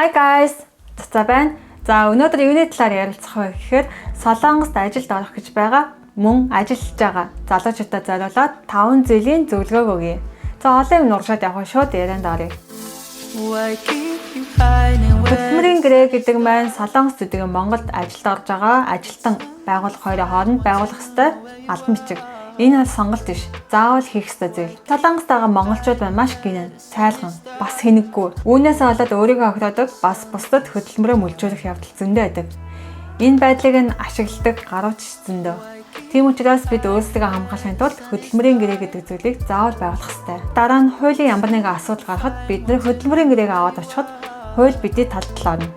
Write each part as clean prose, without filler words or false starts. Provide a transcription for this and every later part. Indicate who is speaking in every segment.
Speaker 1: Hi guys. За байна. За өнөөдөр юуны талаар ярилцах вэ гэхээр Солонгост ажилд орох гэж байгаа мөн ажиллаж байгаа залуучуудад зориулаад 5 зүйлийн зөвлөгөөг өгье. За олон юм урагшаад явах шууд ярианд оръё. Хөдөлмөрийн гэрээ гэдэг маань Солонгос зүдгэн Монголд ажилд орж байгаа ажилтан байгуулах хоёрын хооронд байгуулах ёстой албан бичиг. Энэ бол сонголт биш. Заавал хийх ёстой зүйл. Солонгост байгаа монголчууд маань маш гинэн, цайлган, бас хэнэггүй. Үүнээс болоод өөрийгөө огтоодог, бас бусдад хөдөлмөрөө мүлжүүлэх явдал зөндөө байдаг. Энэ байдлыг нь ашигладаг гарууч зөндөө. Тийм учраас бид өөрсдөө хамгаалахын тулд хөдөлмөрийн гэрээ гэдэг зүйлийг заавал байгуулах ёстой. Дараа нь хуулийн ямар нэгэн асуудал гарахад бид нэр хөдөлмөрийн гэрээг аваад очиход хууль бидний талд орно.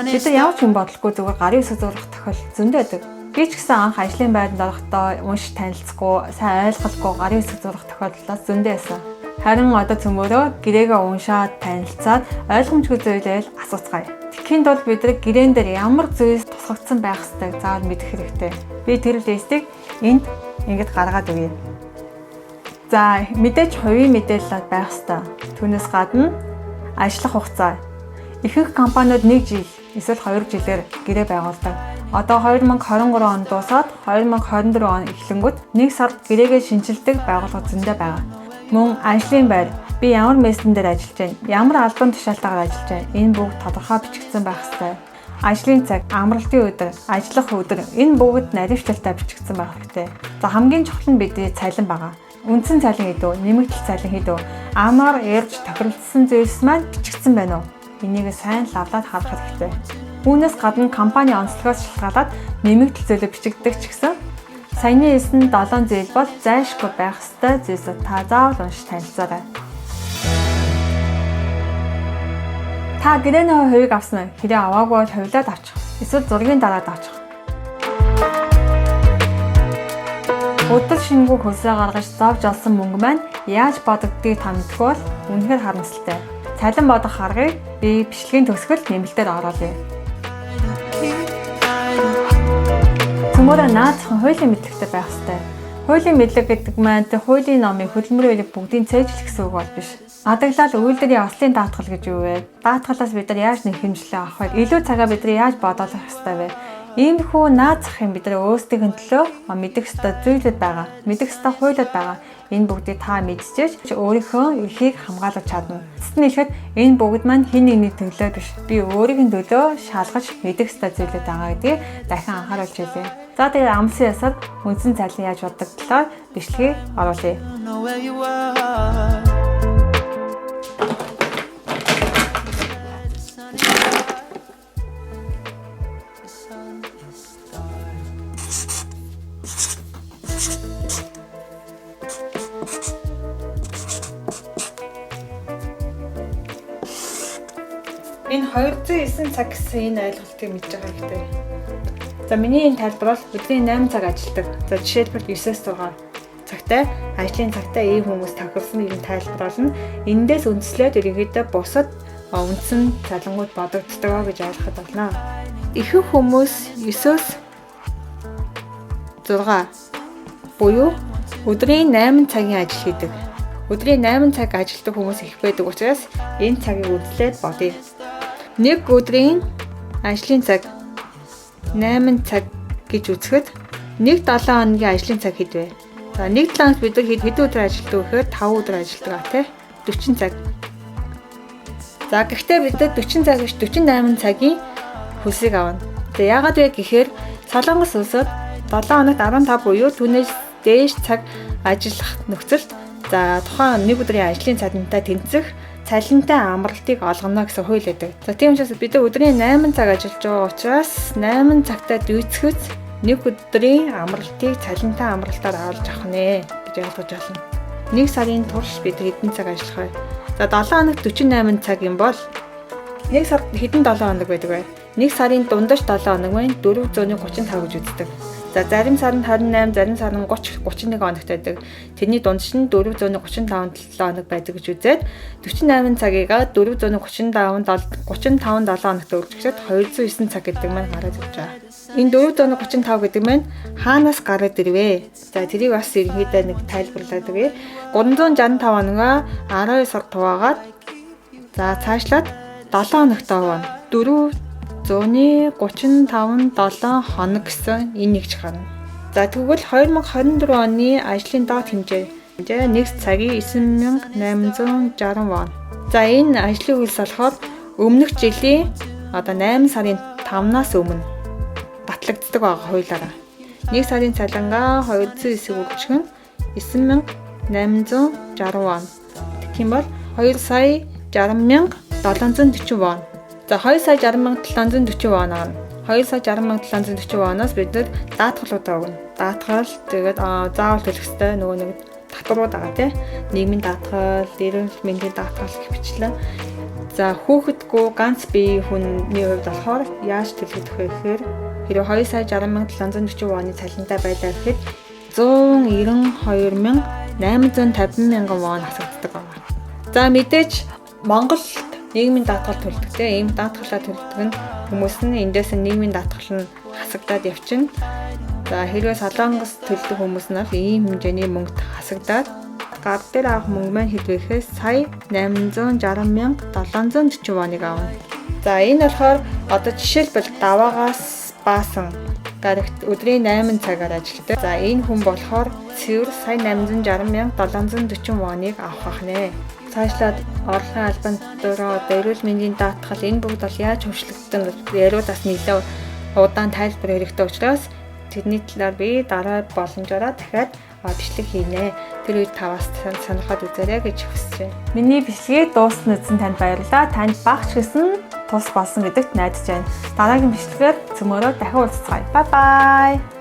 Speaker 1: Бид нар ямар ч юм бодлохгүй зүгээр гарын үсэг зурах тохиолдол зөндөө байдаг. Би ч гэсэн анх ажлын байранд орохдоо унш танилцахгүй, сайн ойлгохгүй гарын үсэг зурах тохиолдлоос зөндөө байсан. Харин одоо цөмөрөө гэрээгээ уншаад танилцаад ойлгомжгүй зүйлээл асууцгаая. Тэгэхийн тулд бид нар гэрээн дээр ямар зүйлс тусгагдсан байх ёстойг заавал мэдэх хэрэгтэй. Би тэр листийг энд ингэж гаргаад өгье. За мэдээж хувийн мэдээлэл байх ёстой. Түүнээс гадна ажиллах хугацаа. Ихэнх компаниуд 1 жил эсвэл 2 жилээр гэрээ байгуулдаг. Одоо 2023 он дуусаад 2024 он эхлэнгүүт 1 сард гэрээгээ шинжилдэг байгууллага зөндөө байгаа. Мөн ажлын байр, би ямар мессен дээр ажиллаж байна, ямар албан тушаалтаагаар ажиллаж байна, энэ бүгд тодорхой бичигдсэн байх ёстой. Ажлын цаг, амралтын өдөр, ажиллах өдөр энэ бүгд наривчлалтай бичигдсэн байх хэрэгтэй. За хамгийн чухал нь бидний цалин байгаа. Үндсэн цалин хэдүү, нэмэгдэл цалин хэдүү, амар ярьж тохиролцсон зүйлс маань бичигдсэн байна уу? Энийг сайн лавлаад харах хэрэгтэй. Үүнээс гадна компани онцлогоос шалтгаалаад нэмэгдэл зүйлээ бичигддэг ч гэсэн саяны хэлсэн 7 зүйл бол зайлшгүй байх ёстой зүйлс та заавал уншиж танилцаарай. Та гэрээний хувийг авсан хэрэг аваагүй бол хувилаад авчих. Эсвэл зургийн дараад авчих. Өдөр шингүү хөлсөө гаргаж зовж олсон мөнгө маань яаж бодогдгийг та мэдгүй бол үнэхээр харамсалтай. Цалин бодох аргыг би бичлэгийн төгсгөл нэмэлтээр оруулъя. Төмөрөө наадхан хуулийн мэдлэгтэй байх ёстой. Хуулийн мэдлэг гэдэг маань хуулийн номын хөдөлмөрийн хэлбэг бүгдийг цээжлэх гэсэн үг бол биш. Адаглал үйлдвэрийн ослын даатгал гэж юу вэ? Даатгалаас бид нар яаж нэг хэмжлэг авах вэ? Илүү цагаа бид нар яаж бодоолох ёстой вэ? Иймэрхүү наацх юм бид нар өөрсдийн төлөө мэдэх ёстой зүйлүүд байгаа. Мэдэх ёстой хуулиуд байгаа. Энэ бүгдийг та мэдчихэж өөрийнхөө эрхийг хамгаалж чадна. Эцэст нь хэлэхэд энэ бүгд маань хин нэгний төлөө биш. Би өөрийн төлөө шалгаж мэдэх ёстой зүйлүүд байгаа гэдгийг дахин анхааруулж хэлье. За тэгээд амлсан ясаар үндсэн цалин яаж боддог талаар бичлэгийг оруулъя. Энэ 209 цаг гэсэн энэ ойлголтыг мэдж байгаа хэрэгтэй. За миний энэ тайлбар бол өдрийн 8 цаг ажилладаг. За жишээлбэл 9-6 цагтай ажлын цагтаа ийм хүмүүс тохирсон юм тайлбар болно. Эндээс үндслээд ерөнхийдөө бусад үндсэн цалингууд бодогддог гэж ойлгоход болно. Ихэнх хүмүүс 9-6 буюу өдрийн 8 цагийн ажил хийдэг. Өдрийн 8 цаг ажилладаг хүмүүс их байдаг учраас энэ цагийг үндслээд бодъё. Нэг өдрийн ажлын цаг 8 цаг гэж үзэхэд нэг 7 хоногийн ажлын цаг хэд вэ? За нэг 7 хоногт бид хэд өдөр ажилладаг вэ гэхээр 5 өдөр ажилладаг тий 40 цаг. За гэхдээ бид 40 цаг биш 48 цагийн хөлсийг авна. За яагаад вэ гэхээр Солонгос улсад 7 хоногт 15 буюу түүнээс дээш цаг ажиллах нөхцөлд за тухайн нэг өдрийн ажлын цалинтай тэнцэх цалинтай амралтыг олгоно гэсэн хууль байдаг. За тийм учраас бид өдрийн 8 цаг ажиллаж байгаа учраас 8 цагтаа дүйцэхэд нэг өдрийн амралтыг цалинтай амралтаар авч авах нэ гэж ойлгож байна. Нэг сарын турш бид хэдэн цаг ажиллах вэ? За 7 хоногт 48 цаг юм бол нэг сард хэдэн 7 хоног байдаг вэ? Нэг сарын дундаж 7 хоног маань 435 гэж үздэг. За зарим сард 28, зарим сард 30, 31 хоногт байдаг. Тэрний дундч нь 435 хоног байдаг гэж үзээд 48 цагийг 435 7 хоногт өргөжлөд 209 цаг гэдэг маань гараад ирж байгаа. Энэ 435 гэдэг маань хаанаас гараад ирвэ? За тэрийг бас ерөнхийдөө нэг тайлбарлаад өгье. 365 хоногоо 12 сар хуваагаад За цаашлаад 7 хоногт овоо 435 хоног гэсэн энэ нэгж гарна. За тэгвэл 2024 оны ажлын доод хэмжээ 1 цагийн 9860 вон. За энэ ажлын хөлс болохоор өмнөх жилийн 8 сарын 5-наас өмнө батлагддаг байгаа хуулиараа. 1 сарын цалингаа 209 үржих нь 9860 вон. Тэгэх юм бол 2,60,740 вон. За 2,60,740 вон аа. 2,60,740 воноос бид даатгалуудаа өгнө. Даатгал тэгээд заавал төлөх ёстой нөгөө нэг татварууд байгаа тийм. Нийгмийн даатгал, эрүүл мэндийн даатгал гэх мэтлэн. За хүүхэдгүй ганц биеийн хүний хувьд болохоор яаж төлөх вэ гэхээр хэрэв 2,60,740 вооны цалинтай байлаа гэхэд 192,850 вон асагддаг байна. За мэдээж Монголд нийгмийн даатгал төлдөг тийм. Ийм даатгалаа төлдөг нь хүмүүс нь эндээс нийгмийн даатгал нь хасагдаад явчихна. За хэрвээ Солонгос төлдөг хүмүүс нь ийм хэмжээний мөнгөд хасагдаад гар дээр авах мөнгө маань хэдвэхээс сая 860,740 воныг авна. За энэ болохоор одоо жишээлбэл даваагаас баасан гарагт өдрийн 8 цагаар ажилладаг. За энэ хүн болохоор цэвэр сая 860,740 воныг авах нэ. Цаашлаад орлогын албанд дөрөв эрүүл мэндийн даатгал энэ бүгд бол яаж хөвшлөгдсөн гэж яриудаас нэлээд удаан тайлбар хэрэгтэй учраас тэрний талаар би дараа боломжоор дахиад бичлэг хийнэ. Тэр үед таваас сонирхоод үзээрэй гэж хүсэж байна. Миний бичлэгийг дууссан үзсэн танд баярлалаа. Танд багч гэсэн тус болсон гэдэгт найдаж байна. Дараагийн бичлэгээр цөмөрөөр дахин уулзцгаая. Bye bye.